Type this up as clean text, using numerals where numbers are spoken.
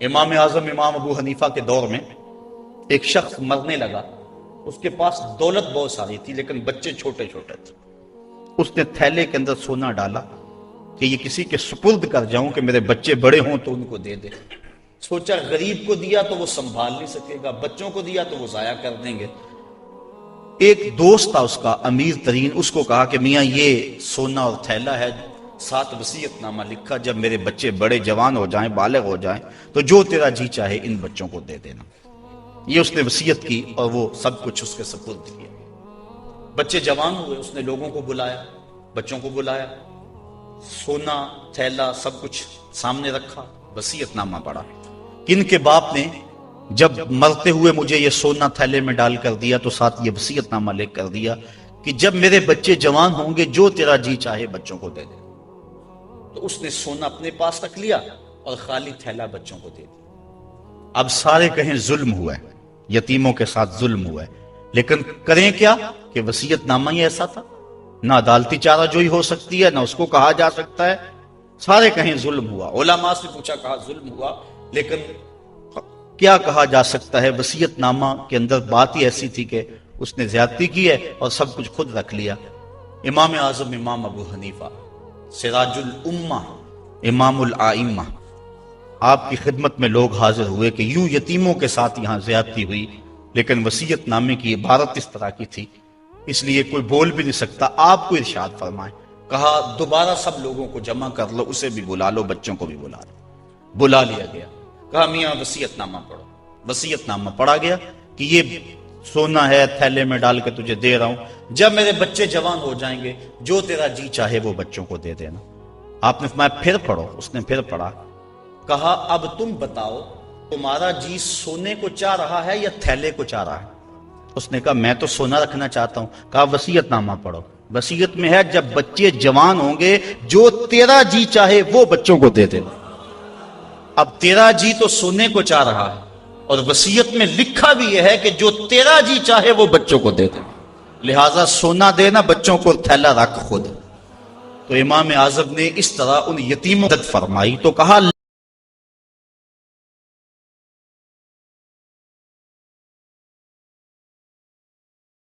امام اعظم امام ابو حنیفہ کے دور میں ایک شخص مرنے لگا، اس کے پاس دولت بہت ساری تھی لیکن بچے چھوٹے چھوٹے تھے۔ اس نے تھیلے کے اندر سونا ڈالا کہ یہ کسی کے سپرد کر جاؤں کہ میرے بچے بڑے ہوں تو ان کو دے دے۔ سوچا غریب کو دیا تو وہ سنبھال نہیں سکے گا، بچوں کو دیا تو وہ ضائع کر دیں گے۔ ایک دوست تھا اس کا امیر ترین، اس کو کہا کہ میاں یہ سونا اور تھیلا ہے، ساتھ وصیت نامہ لکھا، جب میرے بچے بڑے جوان ہو جائیں، بالغ ہو جائیں تو جو تیرا جی چاہے ان بچوں کو دے دینا۔ یہ اس نے وصیت کی اور وہ سب کچھ اس کے سپرد کیا۔ بچے جوان ہوئے، اس نے لوگوں کو بلایا، بچوں کو بلایا، سونا تھیلا سب کچھ سامنے رکھا، وصیت نامہ پڑھا کہ ان کے باپ نے جب مرتے ہوئے مجھے یہ سونا تھیلے میں ڈال کر دیا تو ساتھ یہ وصیت نامہ لکھ کر دیا کہ جب میرے بچے جوان ہوں گے جو تیرا جی چاہے بچوں کو دے دے۔ تو اس نے سونا اپنے پاس رکھ لیا اور خالی تھیلا بچوں کو دے دیا۔ اب سارے کہیں ظلم ہوا ہے، یتیموں کے ساتھ ظلم ہوا ہے، لیکن کریں کیا کہ وصیت نامہ ہی ایسا تھا، نہ عدالتی چارہ جوئی ہو سکتی ہے، نہ اس کو کہا جا سکتا ہے۔ سارے کہیں ظلم ہوا، علماء سے پوچھا، کہا ظلم ہوا، لیکن کیا کہا جا سکتا ہے؟ وصیت نامہ کے اندر بات ہی ایسی تھی کہ اس نے زیادتی کی ہے اور سب کچھ خود رکھ لیا۔ امام اعظم امام ابو حنیفہ سراج الامہ امام الائمہ، آپ کی خدمت میں لوگ حاضر ہوئے کہ یوں یتیموں کے ساتھ یہاں زیادتی ہوئی، لیکن وصیت نامے کی عبارت اس طرح کی تھی، اس لیے کوئی بول بھی نہیں سکتا، آپ کو ارشاد فرمائیں۔ کہا دوبارہ سب لوگوں کو جمع کر لو، اسے بھی بلا لو، بچوں کو بھی بلا لو۔ بلا لیا گیا، کہا میاں وصیت نامہ پڑھو۔ وصیت نامہ پڑھا گیا کہ یہ سونا ہے، تھیلے میں ڈال کے تجھے دے رہا ہوں، جب میرے بچے جوان ہو جائیں گے جو تیرا جی چاہے وہ بچوں کو دے دینا۔ آپ نے فرمایا پھر پڑھو، اس نے پھر پڑھا۔ کہا اب تم بتاؤ تمہارا جی سونے کو چاہ رہا ہے یا تھیلے کو چاہ رہا ہے؟ اس نے کہا میں تو سونا رکھنا چاہتا ہوں۔ کہا وصیت نامہ پڑھو، وصیت میں ہے جب بچے جوان ہوں گے جو تیرا جی چاہے وہ بچوں کو دے دینا۔ اب تیرا جی تو سونے کو چاہ رہا ہے اور وصیت میں لکھا بھی یہ ہے کہ جو تیرا جی چاہے وہ بچوں کو دے دینا، لہٰذا سونا دینا، بچوں کو تھیلا رکھ خود۔ تو امام اعظم نے اس طرح ان یتیموں کی مدد فرمائی تو کہا